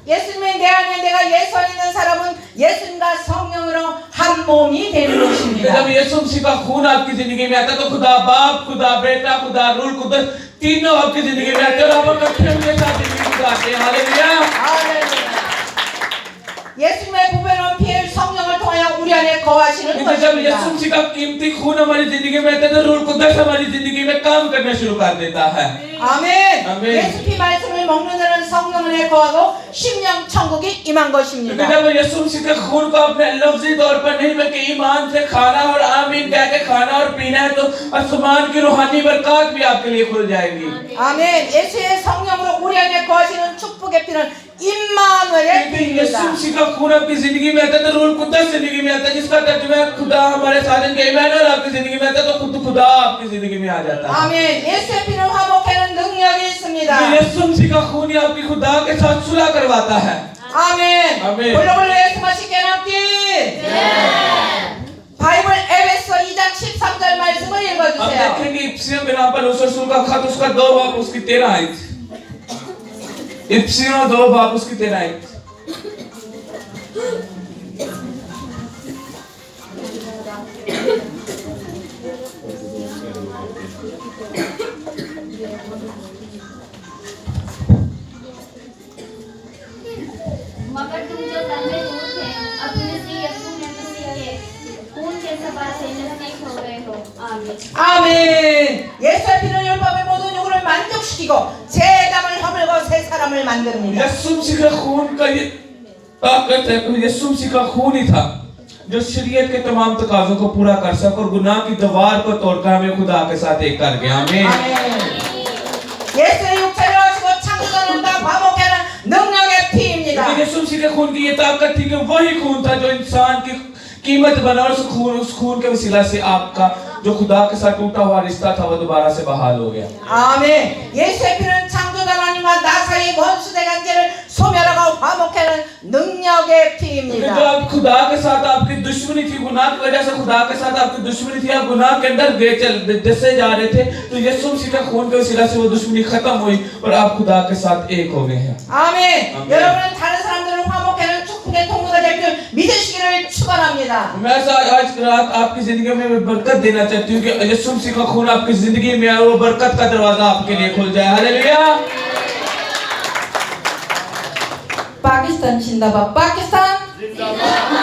예수님의 내 안에 내가 예수 안에 있는 사람은 예수님과 성령으로 한 몸이 되는 것입니다. जब यीशु मसीह का खून आपकी जिंदगी में आता है तो खुदा बाप, खुदा बेटा, खुदा रूह कुद्दस तीनों आपकी जिंदगी में आते हैं और आप इकट्ठे उनके साथ जिंदगी गुजारते हैं। हालेलुया। 할렐루야. 예수님의 부배로운 피를 성령을 통하여 우리 안에 거하시는 जब 것입니다. यीशु मसीह का कीमती खून हमारी जिंदगी में आता है तो रूह कुद्दस हमारी जिंदगी में काम करना शुरू कर देता है। 아멘. 아멘. 예수 피 말씀을 먹는 자는 성령 안에 거하고 심령 천국이 임한 것입니다. जब यीशु मसीह के खून को अपने लफ्जी तौर पर नहीं बल्कि ईमान से खाना और आमीन कह के खाना और पीना है तो आसमान की रूहानी बरकत भी आपके लिए खुल जाएगी। 아멘. 예수의 성령으로 우리 안에 거하시는 축복의 피는 임마누엘의 यीशु 피입니다. मसीह का खून आपकी जिंदगी में आता है तो रूह कुद्दस जिंदगी में आता है जिसका तर्जुमा है खुदा हमारे साथ है। इम्मानुएल आपकी जिंदगी में आता है तो खुद खुदा आपकी जिंदगी में आ जाता है। 아멘. 예수의 피는 화목하는 능력이 있습니다. यीशु मसीह का खून ही आपकी खुदा के साथ सुलह करवाता है। 아멘. 아멘. 볼로볼로 예수 맛있게 남기. 바이블 에베소 2장 13절 말씀을 हम 읽어주세요. देखेंगे इफ्सियों के नाम पर रसूल का खत उसका 2 बाब उसकी 13 आयत। इफ्सियों 2 बाब उसकी 13 आयत। मगर तुम जो पहले दूर थे अब मसीह यीशु में मसीह के खून के सभा से नजदीक हो गए हो। आमीन। 아멘. 예수의 피는 율법의 모든 요구를 만족시키고 새 담을 허물고 새 사람을 만듭니다. यीशु मसीह का खून का ये ताकत है। यीशु मसीह का खून ही था जो शरीयत के तमाम तकाजों को पूरा कर सके और गुनाह की दीवार को तोड़कर हमें खुदा के साथ एक कर गया। आमीन। 아멘. 예수의 육체를 하시고 창조자는다 화목하는 능력의 피입니다. लेकिन यीशु मसीह के खून की ये ताकत थी कि वही खून था जो इंसान की कीमत बना और उस खून के वसीला से आपका जो खुदा के साथ टूटा हुआ रिश्ता था वो दोबारा से बहाल हो गया। 아멘. 예수의 피는 창조자 하나님과 나 사이의 원수된 관계를 소멸하고 화목하는 능력의 क्योंकि जो 피입니다. आप खुदा के साथ आपकी दुश्मनी थी, गुनाह की वजह से खुदा के साथ आपकी दुश्मनी थी, आप गुनाह के अंदर दसे जा रहे थे, तो यीशु मसीह का खून के वसीला से वो दुश्मनी खत्म हुई और आप खुदा के साथ एक हो गए हैं। 아멘. 아멘. 여러분은 다른 사람들을 화목하는 축복의 통로가 될 줄 믿으시기를 축원합니다. मैं आज रात आपकी जिंदगी में बरकत देना चाहती हूँ कि यीशु मसीह का खून आपकी जिंदगी में और वो बरकत का दरवाजा आपके लिए खुल जाए। हालेलुया। 파키스탄 진다바 파키스탄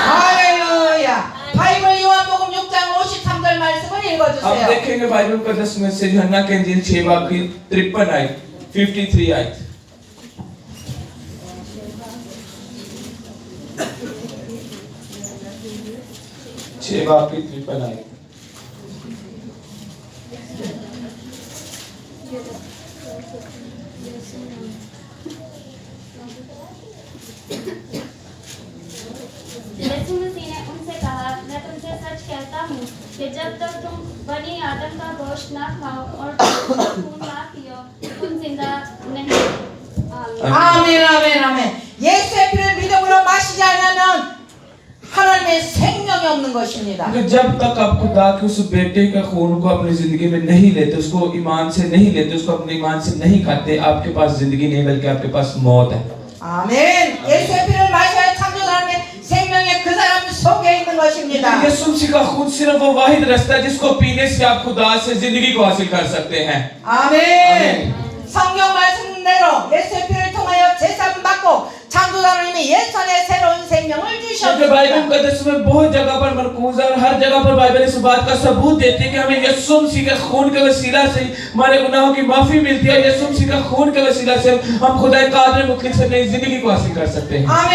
할렐루야. 바이블 요한복음 6장 53절 말씀을 आप 읽어주세요. देखेंगे बाइबल का 10 में से यूहन्ना के इंजील 6 बाब की 53 आयत 53 आयत। छह बाब की 53 आयत। यीशु मसीह ने उनसे कहा, मैं तुमसे सच कहता हूँ कि जब तक तुम बनी आदम का गोश्त ना खाओ और खून ना पियो, तुम जिंदा नहीं। 아멘 아멘 아멘. 예수의 피를 믿음으로 마시지 않으면 하나님의 생명이 없는 것입니다. क्योंकि जब तक आप खुदा के उस बेटे का खून को अपनी जिंदगी में नहीं लेते, उसको ईमान से नहीं लेते, उसको अपने ईमान से नहीं खाते, आपके पास जिंदगी नहीं बल्कि आपके पास मौत है। 아멘. 예수의 피를 마셔야 창조자의 생명이 그 사람 속에 있는 것입니다. यीशु मसीह का खून सिर्फ वो वाहिद रास्ता है जिसको पीने से आप खुदा से जिंदगी को हासिल कर सकते हैं। 아멘. 아멘. 성경 말씀대로 예수의 피를 통하여 제사함 받고 창조자 하나님이 예전에 새로운 생명을 क्योंकि बाइबल 주셨습니다. मुकद्दस में बहुत जगह पर मरकूज है और हर जगह पर बाइबल इस बात का सबूत देती है कि हमें यीशु मसीह के खून के वसीला से हमारे गुनाहों की माफी मिलती है। यीशु मसीह का खून के वसीला से हम खुदा कादिर मुतलक से नई जिंदगी को हासिल कर सकते हैं। 아멘.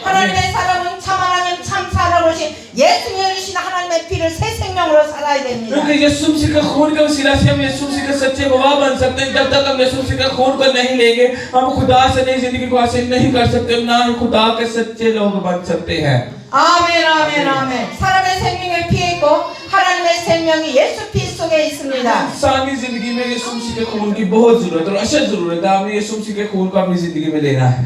하나님의 사람은 참 하나님 참 살아오신 예수님이 흘리신 하나님의 피를 새 생명으로 살아야 됩니다. क्योंकि यीशु मसीह के खून के वसीला से हम यीशु मसीह के सच्चे गवाह बन सकते हैं। जब तक हम यीशु मसीह के खून को नहीं लेंगे, हम खुदा से नई जिंदगी को हासिल नहीं कर सकते, ना ही खुदा के सच्चे लोग बन सकते हैं। 아멘 아멘 아멘. 사람의 생명의 피에 있고 하나님의 생명이 예수 피 속에 있습니다. इंसानी जिंदगी में यीशु मसीह के खून की बहुत जरूरत है और अशद जरूरत है। हमें यीशु मसीह के खून को अपनी जिंदगी में लेना है।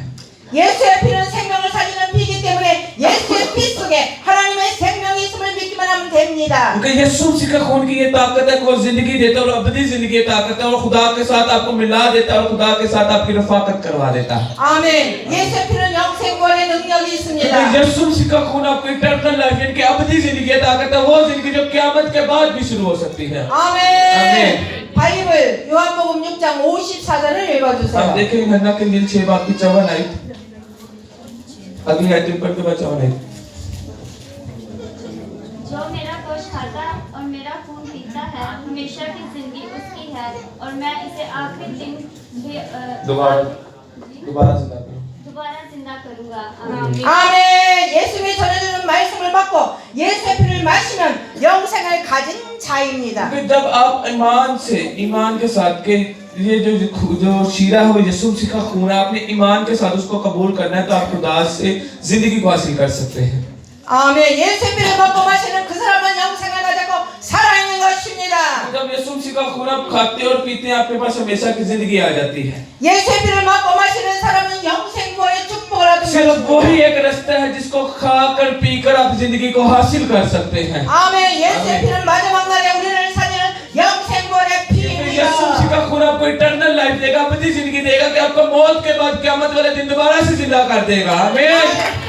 예수의 피는 생명을 살리는 피이기 때문에 예수의 피 속에 하나님의 생명이 있음을 믿기만 하면 됩니다. क्योंकि यीशु मसीह का खून की ये ताकत है कि वो जिंदगी देता है और अबदी जिंदगी की ताकत है और खुदा के साथ आपको मिला देता है और खुदा के साथ आपकी रफाकत करवा देता है। 아멘. 예수의 피는 영생권의 능력이 있습니다. यीशु मसीह का खून आपको इटर्नल लाइफ यानी कि अबदी जिंदगी की ताकत है, वो जिंदगी जो क़यामत के बाद भी शुरू हो सकती है। 아멘. 아멘. 바이블 요한복음 6장 54절을 अब 읽어주세요. देखेंगे यूहन्ना के इंजील 6 बाब की 54 आयत। अगली आयत पढ़ के बाद 54 आयत। जो मेरा गोश्त खाता और मेरा खून पीता है, हमेशा की जिंदगी उसकी है और मैं इसे आखिरी दिन भी दोबारा जिंदा करूंगा। आमीन। 아멘. 예수님이 전해주는 말씀을 받고 예수의 피를 마시면 영생을 가진 자입니다. क्योंकि जब आप ईमान के साथ के ये जो शीरा हो यीशु मसीह का खून है, आपने ईमान के साथ उसको कबूल करना है तो आप खुदा से जिंदगी को हासिल कर सकते हैं। 아멘. 예수의 피를 먹고 마시는 그 사람은 영생을 가지고 살아있는 것입니다. जब यीशु मसीह का खून आप खाते और पीते हैं, आपके पास हमेशा की जिंदगी आ जाती है। 예수의 피를 먹고 마시는 사람은 영생과의 축복을 얻는 सिर्फ 것입니다. वही एक रास्ता है जिसको खाकर पीकर आप जिंदगी को हासिल कर सकते हैं। 아멘. 예수의 피는 마지막 날에 우리를 살리는 영생과의 피입니다. यीशु मसीह का खून आपको इटर्नल लाइफ देगा, अबदी जिंदगी देगा कि आपको मौत के बाद क़यामत वाले दिन दोबारा से जिंदा कर देगा। आमीन।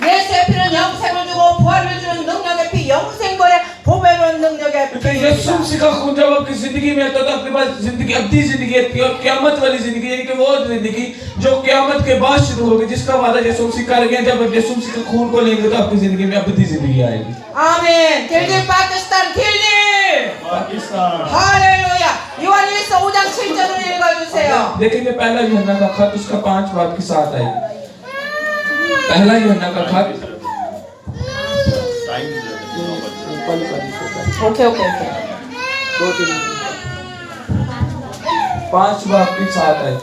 예수의 피는 영생을 주고 부활을 주는 능력의 피, 영생과의 보배로운 능력의 क्योंकि यीशु 피입니다. मसीह का खून जब आपकी जिंदगी में आता है तो आपके पास जिंदगी अबदी जिंदगी आती है और क़यामत वाली जिंदगी यानी कि वो जिंदगी जो क़यामत के बाद शुरू होगी, जिसका वादा यीशु मसीह कर गए। जब आप यीशु मसीह के खून को लेंगे तो आपकी जिंदगी में अबदी जिंदगी आएगी। 아멘. 딜딜 파키스탄 딜딜. 할렐루야. 요한일서 5장 7절을 읽어주세요. देखेंगे पहला यूहन्ना का खत उसका 5 बाब के साथ आएगी। पहला यूहन्ना का खत 오케이. 5 आपके साथ आए।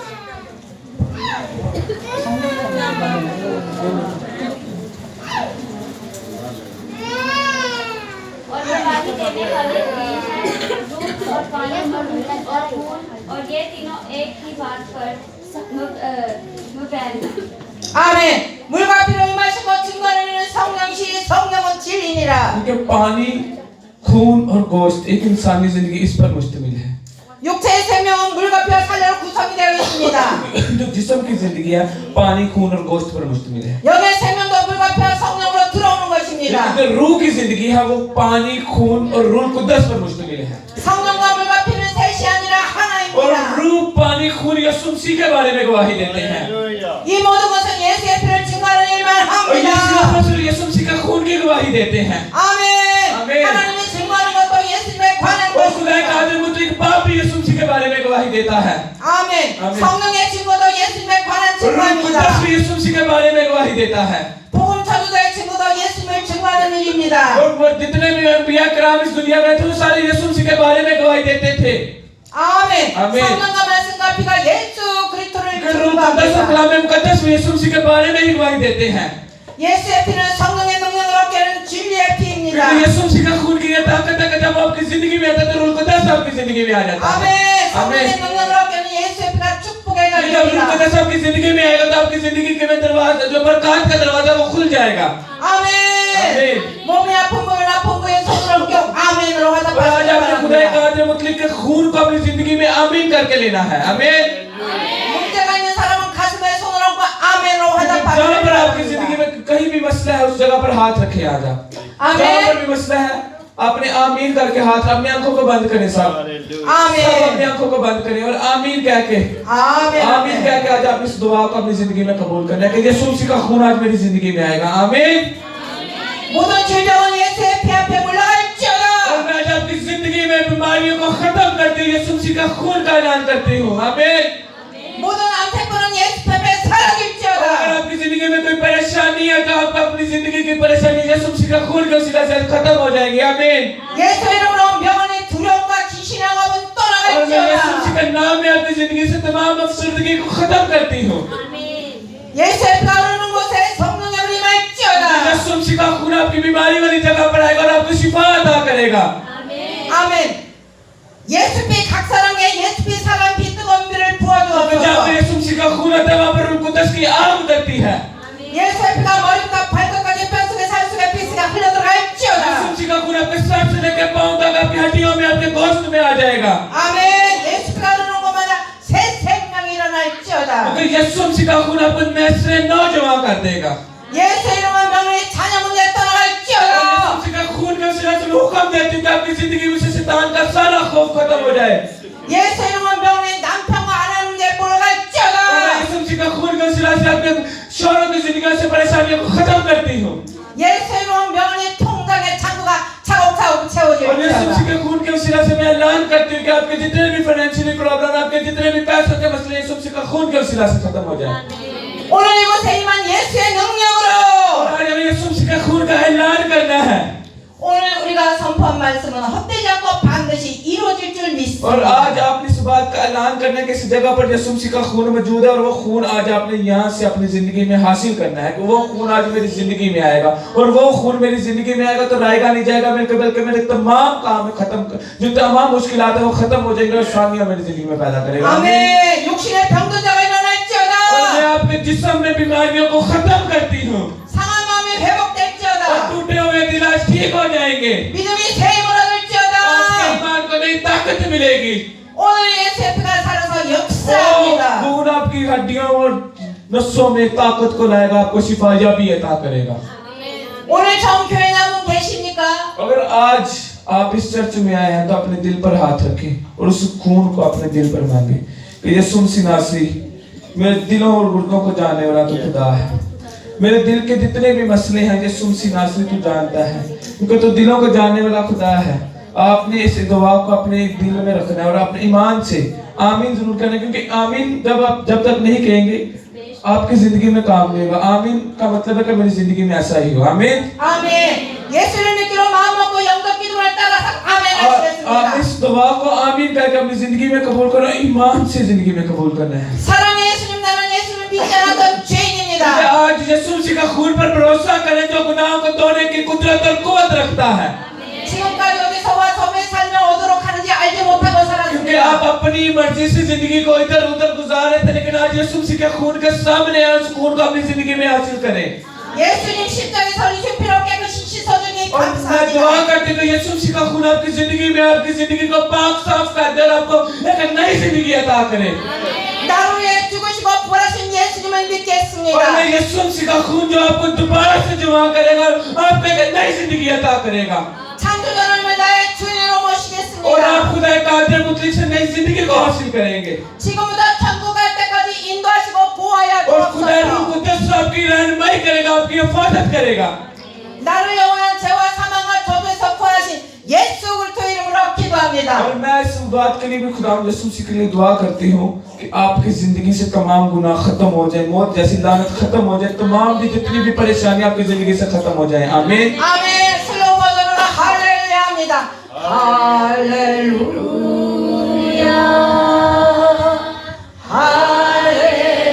और वो पानी देने वाले तीन हैं, दूध और पानी और खून, और ये तीनों एक ही बात पर मुबैन हैं। 아멘. 물과 피로 임하시고 증거하는 성령시 성령은 진리니라. क्योंकि पानी, खून और गोश्त एक इंसानी जिंदगी इस पर मुश्तमिल है। 육체의 생명은 물과 피와 살려로 구성이 되어 있습니다. जो जिस्म की जिंदगी है पानी, खून और गोश्त पर मुश्तमिल है। 영의 생명도 물과 피와 성령으로 들어오는 것입니다. जो रूह की जिंदगी है वो पानी, खून और रूह कुद्दस पर मुश्तमिल है। 성령과 물과 피는 셋이 아니라 और 하나입니다. रूह, पानी, खून यसु मसीह के बारे में गवाही देते हैं। 이 모든 것은 예수의 피를 증거하는 일만 और 합니다. यसु मसीह का खून की गवाही देते हैं। 아멘. 아멘. 하나님이 증거하는 것도 예수님에 관한 और खुदा का 것입니다. आदम मुतलक बाप भी यसु मसीह के बारे में गवाही देता है। 아멘. 아멘. 성령의 증거도 예수님에 관한 और रूह 증거입니다. कुद्दस भी यसु मसीह के बारे में गवाही देता है। 복음 전도자의 증거도 예수님을 증거하는 일입니다. और वो जितने भी अंबिया कराम इस दुनिया में थे वो सारे यसु मसीह के बारे में गवाही देते थे। 아멘. 아멘. 성령과 말씀과 피가 예수 그리스도를 कि रूह कुद्दस और 증거합니다. कलाम मुकद्दस भी यसु मसीह के बारे में ही गवाही देते हैं। 예수의 피는 성령의 능력을 얻게 하는 진리의 피입니다. क्योंकि यसु मसीह का खून की ये ताकत है कि जब वो आपकी जिंदगी में आता है तो रूह कुद्दस आपकी जिंदगी में आ जाता है। 아멘. 성령의 능력을 얻게 하는 예수의 피가 축복의 जब रूह 가루입니다. कुद्दस आपकी जिंदगी में आएगा तो आपकी जिंदगी के में दरवाजा, जो बरकत का दरवाजा वो खुल जाएगा। 아멘. 아멘. 몸이 아픈 부분 아픈 부위에 손을 얹고 아멘으로 और आज आपने 화답하시기 खुदा 바랍니다. का आदम मुतलक के खून को अपनी जिंदगी में आमीन करके लेना है। आमीन। 문제가 있는 사람은 가슴에 손을 얹고 아멘으로 जहाँ पर 화답하시기 आपकी जिंदगी 바랍니다. में कहीं भी मसला है उस जगह पर हाथ रखे आज आप। आमीन। जहाँ पर भी मसला है अपने आमीन करके हाथ, अपनी आंखों को बंद करें सब अपनी 아멘. आंखों को बंद करें और आमीन कह के 아멘. आमीन कह के आज आप इस दुआ को अपनी जिंदगी में कबूल करना है कि यीशु मसीह का खून आज मेरी जिंदगी में आएगा। आमीन। 모든 질병은 예수의 피 앞에 और 물러갈지어다. मैं आज आपकी जिंदगी में बीमारियों को खत्म करते हुए यीशु मसीह का खून का ऐलान करती हूँ। आमीन। 모든 안태권은 예수 피 앞에 अगर 사라질지어다. आपकी जिंदगी में कोई परेशानी है तो आप अपनी जिंदगी की परेशानी यीशु मसीह का खून के वसीला से खत्म हो जाएगी। आमीन। 예수 이름으로 병원의 두려움과 귀신의 영합은 और मैं यीशु मसीह 떠나갈지어다. के नाम में आपकी जिंदगी से तमाम अफसरदगी को खत्म करती हूँ। 예수의 피가 흐르는 곳에 성령의 불이 임할지어다. यीशु मसीह का खून आपकी बीमारी वाली जगह पर आएगा और आपको शिफा अता करेगा। 아멘. 예수 피 각 사람에게 예수 피 사람 피 뜨거운 비를 तो जहाँ पे 부어주옵소서. यीशु मसीह का खून आता है वहाँ पर रूह कुद्दस की आग उतरती है। 예수의 피가 머리부터 발끝까지 뼈 속에 살 속에 피스가 흘러 यीशु 들어갈지어다. मसीह का खून आपके सर से लेकर पांव तक आपकी हड्डियों में, आपके गोश्त में आ जाएगा। 아멘. 예수 피가 흐르는 곳마다 새 생명이 일어날지어다. क्योंकि यीशु मसीह का खून आपको नए से नौजवान कर देगा। 예수 이름은 명령이 자녀 문제 और 떠나갈지어다. यीशु मसीह का खून के वसीला से मैं हुक्म देती हूँ कि आपकी जिंदगी में से शैतान का सारा खौफ खत्म हो जाए। 예수 이름은 명령이 남편과 아내 문제 और 몰아갈지어다. मैं यीशु मसीह का खून के वसीला से आपके शौहरों की जिंदगी से परेशानियों को खत्म करती हूँ। 예수 이름은 명령이 통장의 창고가 차곡차곡 और यीशु 채워질지어다. मसीह के खून के वसीला से मैं ऐलान करती हूँ कि आपके जितने भी फाइनेंशियल प्रॉब्लम, आपके जितने भी पैसों के मसले यीशु मसीह का खून के वसीला से खत्म हो जाए। 오늘 이곳에 임한 예수의 और 능력으로 आज हमें यीशु मसीह का खून का ऐलान करना है। 오늘 우리가 선포한 말씀은 헛되지 않고 반드시 이루어질 줄 और 믿습니다. आज आपने इस बात का ऐलान करना है कि इस जगह पर यीशु मसीह का खून मौजूद है और वो खून आज आपने यहाँ से अपनी जिंदगी में हासिल करना है कि वो खून आज मेरी जिंदगी में आएगा और वो खून मेरी जिंदगी में आएगा तो रहेगा नहीं जाएगा मेरे, बल्कि मेरे तमाम काम खत्म, जो तमाम मुश्किलात है वो खत्म हो जाएंगे और शांतियां मेरी जिंदगी में पैदा करेगा। 아멘. 육신의 병든자가 और मैं 일어날지어다. आपके जिस्म में बीमारियों को खत्म करती हूँ 상한 마음이 और 회복될지어다. टूटे हुए दिल आज ठीक हो जाएंगे 믿음이 새 힘을 और 얻을지어다. ईमान को नई ताकत मिलेगी। 오늘 예수의 피가 살아서 वो 역사합니다. खून आपकी हड्डियों और नसों में ताकत को लाएगा, आपको शिफाया भी अता करेगा। 오늘 처음 교회 나온 계십니까? अगर आज आप इस चर्च में आए हैं तो अपने दिल पर हाथ रखें और उस खून को अपने दिल पर मांगे कि यीशु मसीह नासरी मेरे दिलों और गुर्दों को जानने वाला तो खुदा है। मेरे दिल के जितने भी मसले हैं यीशु मसीह नासरी तू जानता है, क्योंकि तू दिलों को जानने वाला खुदा है। आपने इस दुआ को अपने दिल में रखना है और अपने ईमान से आमीन जरूर करना है, क्योंकि आमीन जब तक नहीं कहेंगे आपकी जिंदगी में काम नहीं होगा। आमीन का मतलब है कि मेरी जिंदगी में ऐसा ही हो। आमीन। 아멘. 예수를 믿기로 마음 먹고 영적 기도를 따라서 아멘 आप 하시겠습니다. इस दुआ दुआ को आमीन करके अपनी जिंदगी में कबूल करो, ईमान से जिंदगी में कबूल करना है। 사랑의 예수님, 나는 예수를 믿지 않았던 죄인입니다. आज यीशु मसीह का खून पर भरोसा करें जो गुनाहों को धोने की कुदरत और कुव्वत रखता है। 지금까지 여기서와 섬에 살면 어디로 가는지 알지 못하고 क्योंकि 살았습니다. आप अपनी मर्जी से जिंदगी को इधर उधर गुजार रहे थे, लेकिन आज यीशु मसीह के खून के सामने उस खून को अपनी जिंदगी में हासिल करें। 예수님 십자가에 설리신 피로 깨끗이 씻어주니 और मैं दुआ 감사합니다. करती हूँ यीशु मसीह का खून आपकी जिंदगी में आपकी जिंदगी को पाक साफ कर दे और आपको एक नई जिंदगी अता करे। 나를 위해 죽으시고 부활하신 예수님을 और 믿겠습니다. मैं यीशु मसीह का खून जो आपको दोबारा से जमा करेगा और आपको एक नई जिंदगी अता करेगा। 창조주님을 나의 주인으로 और 모시겠습니다. आप खुदा कादिर मुतलिक से नई जिंदगी को हासिल करेंगे। 지금부터 천국 갈 때까지 인도하시고 보호하여 और खुदा रूह 주옵소서. कुद्दुस आपकी रहनुमाई करेगा, आपकी हिफाजत करेगा। 나를 영원한 죄와 사망과 저주에서 구원하신 예수 그리스도 이름으로 기도합니다. और मैं इस बात के लिए भी खुदा यीशु मसीह के लिए दुआ करती हूँ कि आपकी जिंदगी से तमाम गुनाह खत्म हो जाए, मौत जैसी लानत खत्म हो जाए, तमाम भी जितनी भी परेशानी आपकी जिंदगी से खत्म हो जाए। आमीन। 아멘. 슬로우 버전으로 할렐루야 합니다. 할렐루야. 할렐루야.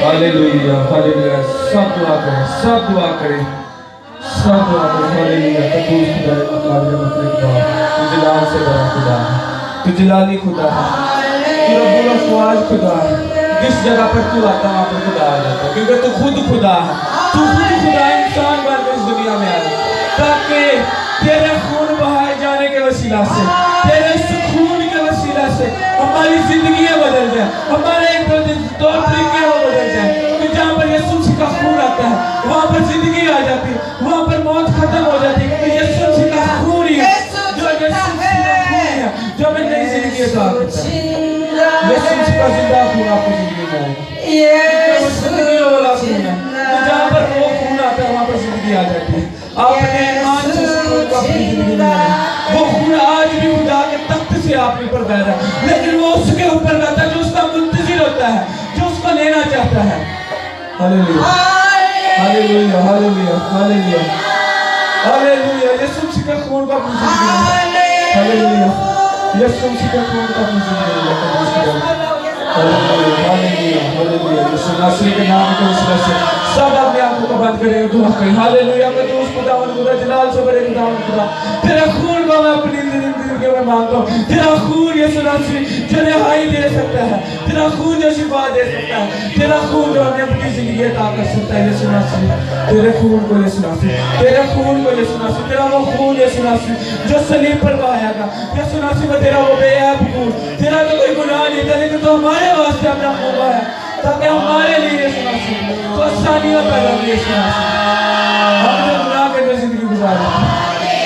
Hallelujah hallelujah. सब दुआ करें, सब दुआ करें, सब दुआ करें। हालेलुया। कद्दूस खुदा है, कादिर मुतलिक खुदा, तू जलाल से बड़ा खुदा है, तू जलाली खुदा है, तू रब्बुल अफ़वाज खुदा है। जिस जगह पर तू आता वहाँ पर खुदा आ जाता है, क्योंकि तू खुद खुदा है। तू खुद खुदा इंसान बन के इस दुनिया में आया ताकि तेरे खून बहाए जाने के वसीला से, तेरे खून के वसीला से हमारी जिंदगी बदल जाए, हमारे तौर तरीके वो बदल जाए। कि जहाँ पर यीशु मसीह का खून आता है वहाँ पर जिंदगी आ जाती है, वहाँ पर मौत खत्म हो जाती है। क्योंकि यीशु मसीह का खून ही है जो यीशु मसीह का खून है जो हमें नई जिंदगी अता करता है। यीशु मसीह का जिंदा खून आपकी जिंदगी में आएगा। वो जिंदगी वाला खून है, तो जहाँ पर वो खून आता है वहाँ पर जिंदगी आ जाती है। आपने ईमान से उस खून को अपनी जिंदगी में लाया। वो खून आज भी खुदा के तख्त से आपके ऊपर बह रहा है, लेकिन वो उसके ऊपर रहता है जो उसका मुंतजिर होता है, जो उसको लेना चाहता है। Hallelujah hallelujah hallelujah hallelujah hallelujah. यीशु मसीह के खून को अपनी जिंदगी में, हालेलुया, यीशु मसीह के खून को अपनी जिंदगी में हालेलुया हालेलुया हालेलुया। यीशु नासरी के नाम के वसीले से सब अपने आंखों को बंद करें, दुआ करें। हालेलुया। मैं तो उस खुदावंद खुदा जलाल से बड़े खुदावंद खुदा, तेरा खून को मैं अपनी जिंदगी में मांगता हूँ। तेरा खून यीशु नासरी जो रिहाई दे सकता है, तेरा खून जो शिफा दे सकता है, तेरा खून जो हमें अपनी जिंदगी अता कर सकता है। यीशु नासरी तेरे खून को यीशु नासरी, तेरे खून को यीशु नासरी, तेरा वो खून यीशु नासरी जो सलीब पर बहाया था। यीशु नासरी में तेरा वो बेऐब खून, तेरा तो कोई गुनाह नहीं था, लेकिन तो हमारे वास्ते अपना खून बहाया ताकि हमारे लिए यीशु मसीह तो आसानियां पैदा की। यीशु मसीह हमने गुनाह के अंदर जिंदगी गुजारी,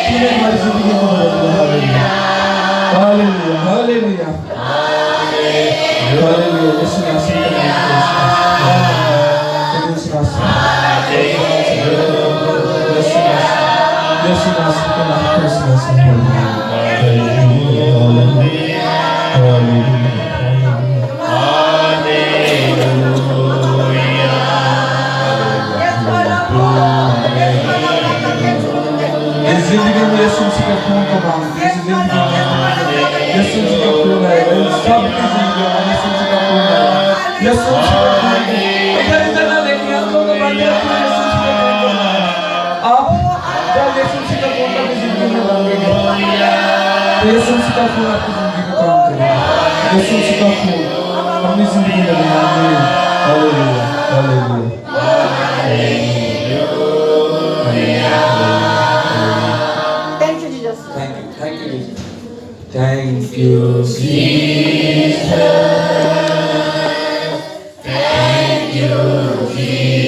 तूने हमारी जिंदगी को बदल दिया। Hallelujah hallelujah hallelujah. यीशु मसीह का नाम यीशु मसीह यीशु मसीह का नाम यीशु मसीह। Hallelujah hallelujah. जिंदगी में यीशु मसीह का खून को मांगते हैं। इस जिंदगी में यीशु मसीह का खून है, सब की जिंदगी में यीशु मसीह का खून है। यीशु मसीह का खून है। इधर इधर ना देखिए, आंखों को बंद रखिए। यीशु मसीह का खून को मांगें। आप जब यीशु मसीह का खून अपनी जिंदगी में मांगेंगे तो यीशु मसीह का खून आपकी जिंदगी में काम करेगा। यीशु मसीह का खून अपनी जिंदगी में मांगें। Hallelujah hallelujah. Thank you, Jesus. Thank you, Jesus. Thank you, Jesus. Thank you, Jesus.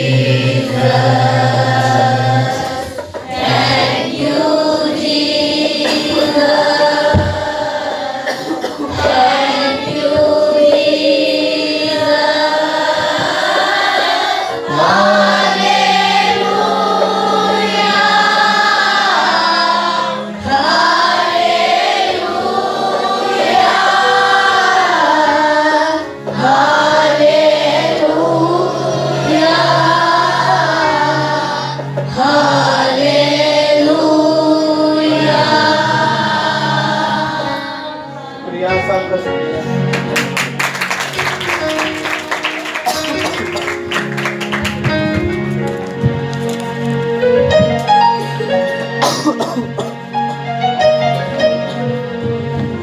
Hallelujah. शुक्रिया, सबका शुक्रिया।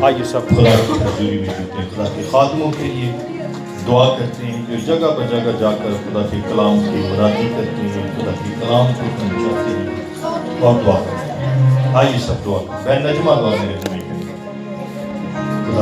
आइए सब खुदा की हजूरी में जुटते हैं, खुदा के खादमों के लिए दुआ करते हैं जो जगह पर जगह जाकर खुदा के कलाम की मुरादी करते हैं, खुदा के कलाम को समझाते हैं और दुआ करते हैं। आइए सब दुआ करें। मैं नजमा दुआ मेरे